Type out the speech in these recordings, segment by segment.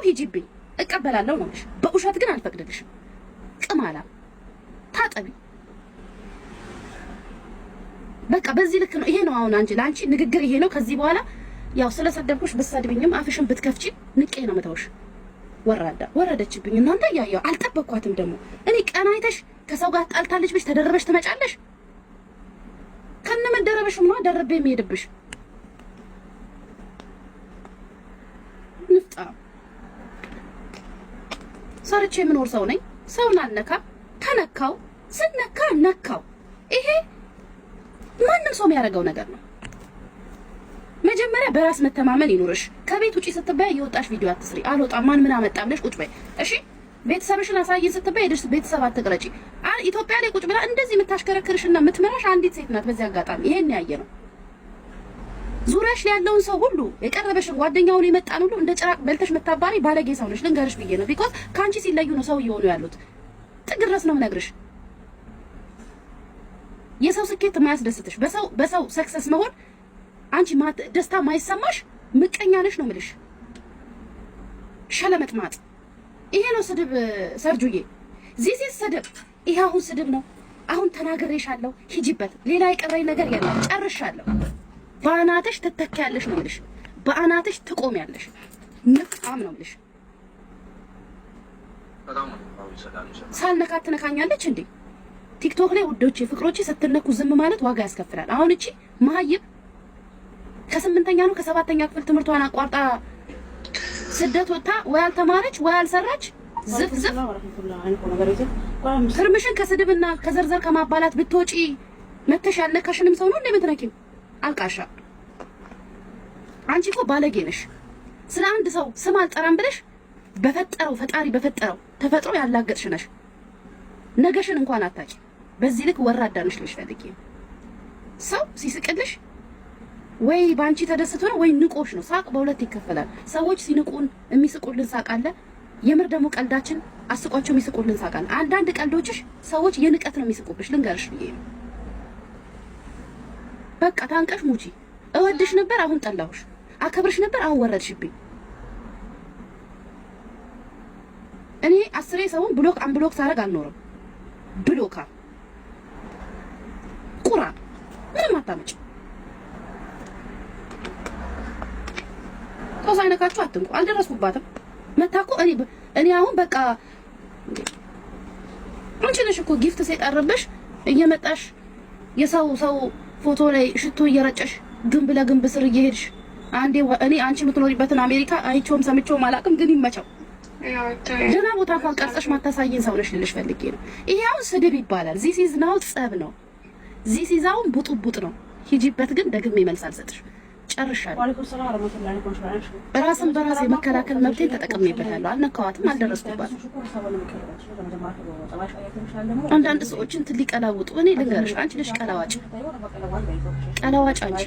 ሂጂብኝ እቀበላለሁ ነው ልሽ። በውሸት ግን አልፈቅድልሽም። ቅማላ ታጠቢ። በቃ በዚህ ልክ ነው። ይሄ ነው አሁን አንቺ ላንቺ ንግግር ይሄ ነው። ከዚህ በኋላ ያው ስለሰደብኩሽ ብትሰድብኝም አፍሽን ብትከፍቺ ንቄ ነው መተውሽ። ወራዳ ወረደችብኝ። እናንተ ያያው አልጠበቅኳትም። ደግሞ እኔ ቀን አይተሽ ከሰው ጋር ጣልታለች ብሽ ተደረበሽ ትመጫለሽ። ከነ መደረበሽ ነው ደረበ የሚሄድብሽ ንፍጣ። ሰርቼ የምኖር ሰው ነኝ። ሰውን አልነካ ተነካው፣ ስነካ ነካው። ይሄ ማንም ሰው የሚያደርገው ነገር ነው። መጀመሪያ በራስ መተማመን ይኑርሽ። ከቤት ውጪ ስትባይ የወጣሽ ቪዲዮ አትስሪ። አልወጣም ማን ምን አመጣ ብለሽ ቁጭ በይ። እሺ ቤተሰብሽን አሳይን ስትባይ ሄደሽ ቤተሰብ አትቅረጪ። ኢትዮጵያ ላይ ቁጭ ብላ እንደዚህ የምታሽከረክርሽና የምትመራሽ አንዲት ሴት ናት። በዚህ አጋጣሚ ይሄን ያየ ነው። ዙሪያሽ ላይ ያለውን ሰው ሁሉ የቀረበሽን ጓደኛውን የመጣን ሁሉ እንደ ጭራቅ በልተሽ መታባሪ ባለጌ ሰው ነሽ። ልንገርሽ ብዬ ነው። ቢኮዝ ካንቺ ሲለዩ ነው ሰው እየሆኑ ያሉት። ጥግ ድረስ ነው የምነግርሽ። የሰው ስኬት የማያስደስትሽ በሰው ሰክሰስ መሆን አንቺ ደስታ ማይሰማሽ ምቀኛ ነሽ ነው የምልሽ። ሸለመጥማጥ ይሄ ነው ስድብ። ሰርጁዬ ዚዚ ስድብ። ይሄ አሁን ስድብ ነው። አሁን ተናግሬሻለሁ፣ ሂጂበት። ሌላ የቀረኝ ነገር የለም። ጨርሻለሁ። በአናትሽ ትተካያለሽ ነው የምልሽ። በአናትሽ ትቆሚያለሽ። ንቃም ነው የምልሽ። ሳልነካት ትነካኛለች እንዴ? ቲክቶክ ላይ ውዶቼ ፍቅሮቼ ስትነኩ ዝም ማለት ዋጋ ያስከፍላል። አሁን እቺ መሀይብ ከ8ኛ ነው ከ7ኛ ክፍል ትምህርቷን አቋርጣ ስደት ወጣ ወይ አልተማረች ወይ አልሰራች ዝፍ ትርምሽን ከስድብና ከዘርዘር ከማባላት ብትወጪ መተሽ ያለከሽንም ሰው ነው እንደምትነኪው። አልቃሻ አንቺ እኮ ባለጌ ነሽ። ስለ አንድ ሰው ስም አልጠራም ብለሽ በፈጠረው ፈጣሪ በፈጠረው ተፈጥሮ ያላገጥሽ ነሽ። ነገሽን እንኳን አታቂ። በዚህ ልክ ወራዳ ነሽ ልሽ ፈልጌ። ሰው ሲስቅልሽ ወይ ባንቺ ተደስቶ ነው ወይ ንቆሽ ነው። ሳቅ በሁለት ይከፈላል። ሰዎች ሲንቁን የሚስቁልን ሳቅ አለ። የምር ደግሞ ቀልዳችን አስቋቸው የሚስቁልን ሳቅ አለ። አንዳንድ ቀልዶችሽ ሰዎች የንቀት ነው የሚስቁብሽ። ልንገርሽ ብዬ ነው። በቃ ታንቀሽ ሙቺ። እወድሽ ነበር አሁን ጠላሁሽ፣ አከብርሽ ነበር አሁን ወረድሽብኝ። እኔ 10 ሰውን ብሎክ አንብሎክ ሳረግ አልኖርም። ብሎካ ቁራ ምንም አታመጭ። ሰው አይነካችሁ አትንኩ። አልደረስኩባትም። መታኩ እኔ አሁን በቃ አንቺ ነሽ እኮ ጊፍት ሲጠርብሽ እየመጣሽ የሰው ፎቶ ላይ ሽቶ እየረጨሽ ግንብ ለግንብ ስር እየሄድሽ አንዴ እኔ አንቺ የምትኖሪበትን አሜሪካ አይቼውም ሰምቼውም አላውቅም። ግን ይመቸው ደህና ቦታ እንኳን ቀርጸሽ ማታሳየን ሰው ነሽ ልልሽ ፈልጌ ነው። ይሄ አሁን ስድብ ይባላል። ዚስ ኢዝ ናው ጸብ ነው። ዚስ ኢዝ አሁን ቡጥቡጥ ነው። ሂጂበት። ግን ደግሜ መልስ አልሰጥሽ። ጨርሻለሁ። ራስን በራስ የመከላከል መብቴን ተጠቅሜበታለሁ። አልነካዋትም፣ አልደረስኩባትም። አንዳንድ ሰዎችን ሊቀላውጡ እኔ ልንገርሽ፣ አንቺ ነሽ ቀላዋጭ አንቺ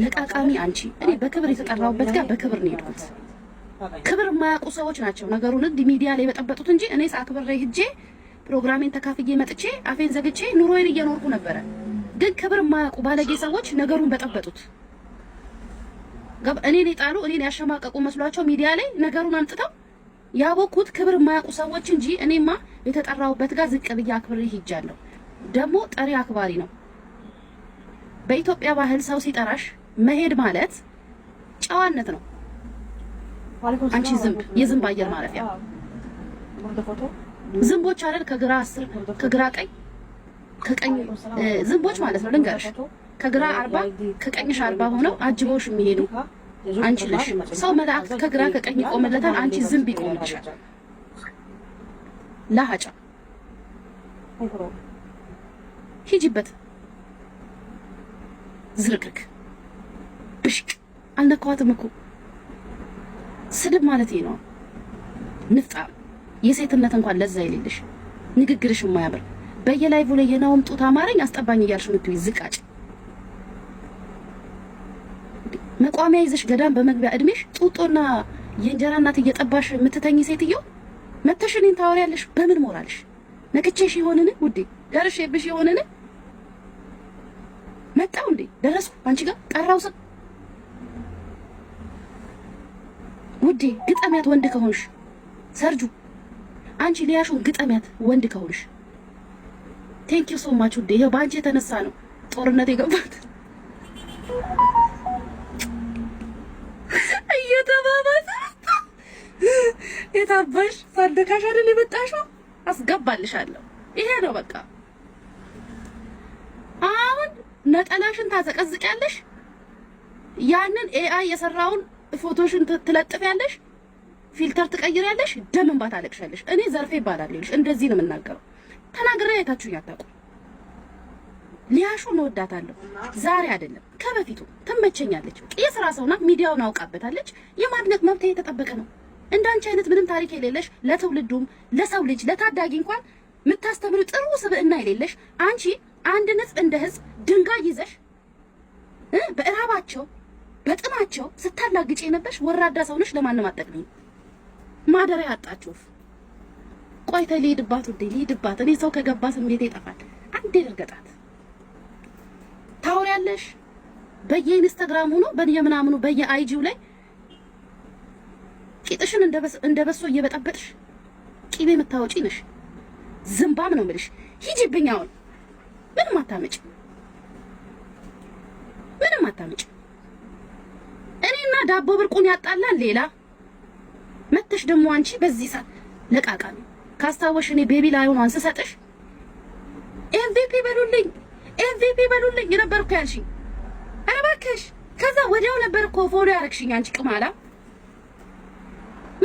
ለቃቃሚ አንቺ። እኔ በክብር የተጠራሁበት ጋር በክብር ነው የሄድኩት። ክብር የማያውቁ ሰዎች ናቸው ነገሩን እንዲህ ሚዲያ ላይ በጠበጡት እንጂ እኔ አክብሬ ሂጄ ፕሮግራሜን ተካፍዬ መጥቼ አፌን ዘግቼ ኑሮዬን እየኖርኩ ነበረ። ግን ክብር የማያውቁ ባለጌ ሰዎች ነገሩን በጠበጡት። እኔን የጣሉ እኔን ያሸማቀቁ መስሏቸው ሚዲያ ላይ ነገሩን አምጥተው ያቦኩት ክብር የማያውቁ ሰዎች እንጂ እኔማ የተጠራሁበት ጋር ዝቅ ብዬ አክብሬ ሂጃለሁ። ደግሞ ጠሪ አክባሪ ነው። በኢትዮጵያ ባህል ሰው ሲጠራሽ መሄድ ማለት ጨዋነት ነው። አንቺ የዝንብ አየር ማረፊያ ዝንቦች አይደል? ከግራ 10 ከግራ ከቀኝ ዝንቦች ማለት ነው። ልንገርሽ ከግራ 40 ከቀኝሽ 40 ሆነው አጅቦሽ የሚሄዱ አንቺ ነሽ። ሰው መላእክት ከግራ ከቀኝ ይቆምለታል። አንቺ ዝንብ ይቆምልሻል። ለሃጫ ሂጂበት። ዝርክርክ ብሽቅ አልነካዋትም እኮ ስድብ ማለት ነው። ንፍጣ የሴትነት እንኳን ለዛ የሌለሽ ንግግርሽ የማያምር በየላይቭ ላይ የናውም ጡት አማረኝ አስጠባኝ እያልሽ ምትይ ዝቃጭ መቋሚያ ይዘሽ ገዳም በመግቢያ እድሜሽ ጡጦና የእንጀራ እናት እየጠባሽ የምትተኝ ሴትዮ መተሽ እኔን ታወሪያለሽ። በምን ሞራልሽ? ነክቼሽ ይሆንን ውዴ? ደርሼብሽ ይሆንን? መጣው እንዴ? ደረስኩ አንቺ ጋር ጠራው ውዴ ግጠሚያት ወንድ ከሆንሽ ሰርጁ አንቺ ሊያሹን ግጠሚያት ወንድ ከሆንሽ። ቴንክ ዩ ሶ ማች ውዴ። ይሄው ባንቺ የተነሳ ነው ጦርነት የገባት እየተባባሰ የታባሽ ሳደካሽ አይደል የመጣሽው? አስገባልሻለሁ። ይሄ ነው በቃ። አሁን ነጠላሽን ታዘቀዝቂያለሽ፣ ያንን ኤአይ የሰራውን ፎቶሽን ትለጥፊያለሽ፣ ፊልተር ትቀይሪያለሽ፣ ደም እንባ ታለቅሻለሽ። እኔ ዘርፌ ይባላል ይልሽ እንደዚህ ነው የምናገረው። ተናግሬ አይታችሁኝ አታውቁም። ሊያሹን እወዳታለሁ። ዛሬ አይደለም ከበፊቱ ትመቸኛለች። የስራ ሰው ናት። ሚዲያውን አውቃበታለች። የማድነቅ መብት የተጠበቀ ነው። እንዳንቺ አይነት ምንም ታሪክ የሌለሽ ለትውልዱም ለሰው ልጅ ለታዳጊ እንኳን የምታስተምሩ ጥሩ ስብዕና የሌለሽ አንቺ አንድን ህዝብ እንደ ህዝብ ድንጋይ ይዘሽ በእራባቸው በጥማቸው ስታላግጪ የነበርሽ ወራዳ ሰውነሽ። ለማንም አጠቅሚ ማደሪያ አጣችሁ። ቆይተ ልሂድባት ውዴ ልሂድባት። እኔ ሰው ከገባ ስሜቴ ይጠፋል። አንዴ ልርገጣት። ታወሪያለሽ በየኢንስታግራም ሆኖ በየምናምኑ በየአይጂው ላይ ቂጥሽን እንደበሶ እየበጠበጥሽ ቂቤ የምታወጪ ነሽ። ዝምባም ነው የምልሽ። ሂጂብኝ። አሁን ምንም አታመጭ፣ ምንም አታመጭ። እኔና ዳቦ ብርቁን ያጣላል ሌላ መተሽ ደግሞ አንቺ በዚህ ሰዓት ለቃቃ ነው። ካስታወሽ እኔ ቤቢ ላይሆን አንስሰጥሽ ኤምቪፒ በሉልኝ ኤምቪፒ በሉልኝ ነበርኩ ያልሽኝ። ኧረ እባክሽ ከዛ ወዲያው ነበር እኮ ፎሎ ያረግሽኝ አንቺ ቅማላ።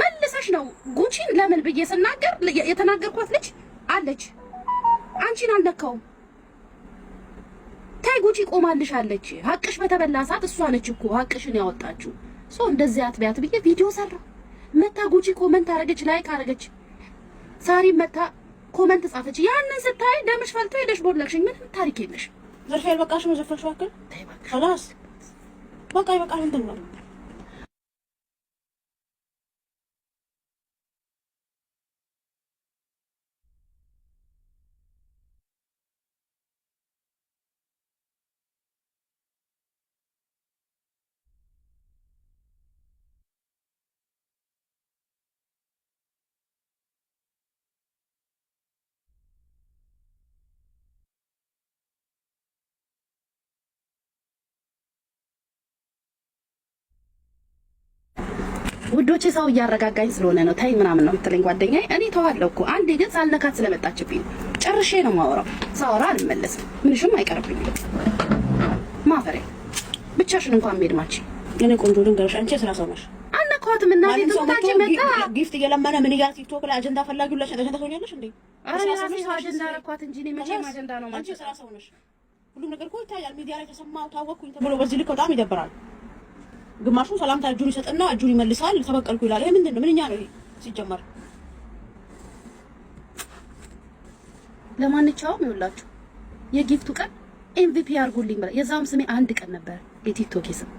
መልሰሽ ነው ጉቺን ለምን ብዬ ስናገር የተናገርኳት ልጅ አለች። አንቺን አልነካውም። ታይ ጉቺ ቆማልሻለች። ሀቅሽ በተበላ ሰዓት እሷ ነች እኮ ሀቅሽን ያወጣችው። ሶ እንደዚህ አትቢያት ብዬ ቪዲዮ ሰራ። መታ ጉቺ ኮመንት አረገች፣ ላይክ አረገች። ሳሪ መታ ኮመንት ጻፈች። ያንን ስታይ ደምሽ ፈልቶ ሄደሽ ቦለክሽኝ። ምንም ታሪክ የለሽ። ዘርፌ በቃሽ ነው ዘፈንሽ ዋከል خلاص በቃ ይበቃል። እንትን ነው ውዶቼ ሰው እያረጋጋኝ ስለሆነ ነው። ታይ ምናምን ነው የምትለኝ ጓደኛዬ። እኔ ተዋለሁ እኮ አንዴ ግን ሳልነካት ስለመጣችብኝ ጨርሼ ነው የማወራው። ሳወራ አልመለስም። ምንሽም አይቀርብኝም። ማፈሪያ ብቻሽን እንኳን ሜድማች እኔ ቆንጆ ልንገርሽ፣ አንቺ ስራ ሰው ነሽ። አነካዋትም እና ቤቱታች መጣ ጊፍት እየለመነ ምን ይያዝ ቲክቶክ ላይ አጀንዳ ፈላጊው ለሸንተ ተሆኛለሽ እንዴ? አጀንዳ ረኳት እንጂ እኔ መቼም አጀንዳ ነው ማለት። አንቺ ስራ ሰው ነሽ። ሁሉም ነገር እኮ ይታያል። ሚዲያ ላይ ተሰማው ታወቅኩኝ ተብሎ በዚህ ልክ በጣም ይደብራል። ግማሹ ሰላምታ እጁን ይሰጥና እጁን ይመልሳል። ተበቀልኩ ይላል። ይሄ ምንድነው? ምንኛ ነው ይሄ ሲጀመር? ለማንኛውም ይኸውላችሁ የጊፍቱ ቀን ኤምቪፒ አድርጉልኝ ብላ የዛውም ስሜ አንድ ቀን ነበር የቲክቶክ ስም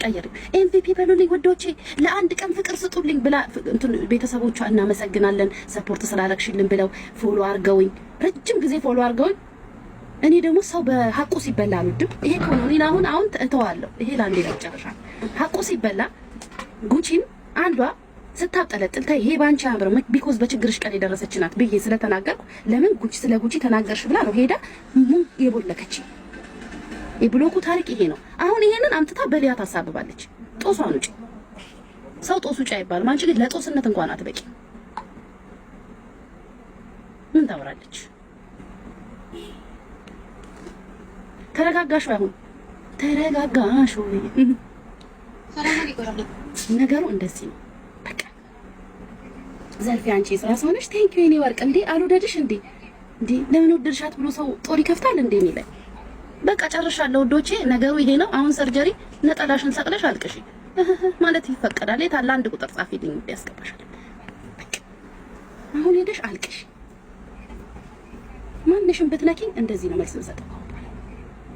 ቀየር። ኤምቪፒ በሉልኝ ወዶቼ፣ ለአንድ ቀን ፍቅር ስጡልኝ ብላ እንትን ቤተሰቦቿ እናመሰግናለን ሰፖርት ስላረግሽልን ብለው ፎሎ አርገውኝ ረጅም ጊዜ ፎሎ አርገውኝ። እኔ ደግሞ ሰው በሐቁ ሲበላ አልወድም። ይሄ ኮሎኒን አሁን እተዋለሁ። ይሄ ላንዴ ለጨረሻ ሐቁ ሲበላ ጉቺም አንዷ ስታጠለጥል ታይ ይሄ ባንቺ አምሮ ቢኮዝ በችግርሽ ቀን የደረሰች ናት ብዬ ስለተናገርኩ ለምን ጉቺ ስለ ጉቺ ተናገርሽ ብላ ነው ሄዳ ምን የቦለከች። የብሎኩ ታሪክ ይሄ ነው። አሁን ይሄንን አምጥታ በሊያ ታሳብባለች። ጦሷን ውጪ። ሰው ጦስ ውጪ አይባልም። አንቺ ግን ለጦስነት እንኳን አትበቂ። ምን ታወራለች? ተረጋጋሽ። አሁን ተረጋጋሽ ወይ? ነገሩ እንደዚህ ነው። በቃ ዘርፌ አንቺ ስራ ሰው ነሽ። ቴንክ ዩ የኔ ወርቅ። እንዴ አልወደድሽ እንዴ? እንዴ ለምን ወደድሻት ብሎ ሰው ጦር ይከፍታል እንዴ የሚለኝ። በቃ ጨርሻለሁ ወዶቼ። ነገሩ ይሄ ነው። አሁን ሰርጀሪ ነጠላሽን ሰቅለሽ አልቅሽ ማለት ይፈቀዳል። የታለ አንድ ቁጥር ጻፊልኝ ያስገባሻል። በቃ አሁን ሄደሽ አልቅሽ። ማንሽም ብትነኪኝ እንደዚህ ነው መልስ እንሰጠው።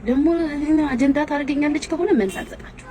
ደግሞ አጀንዳ ታደርገኛለች ከሆነ መልስ አልሰጣችሁ።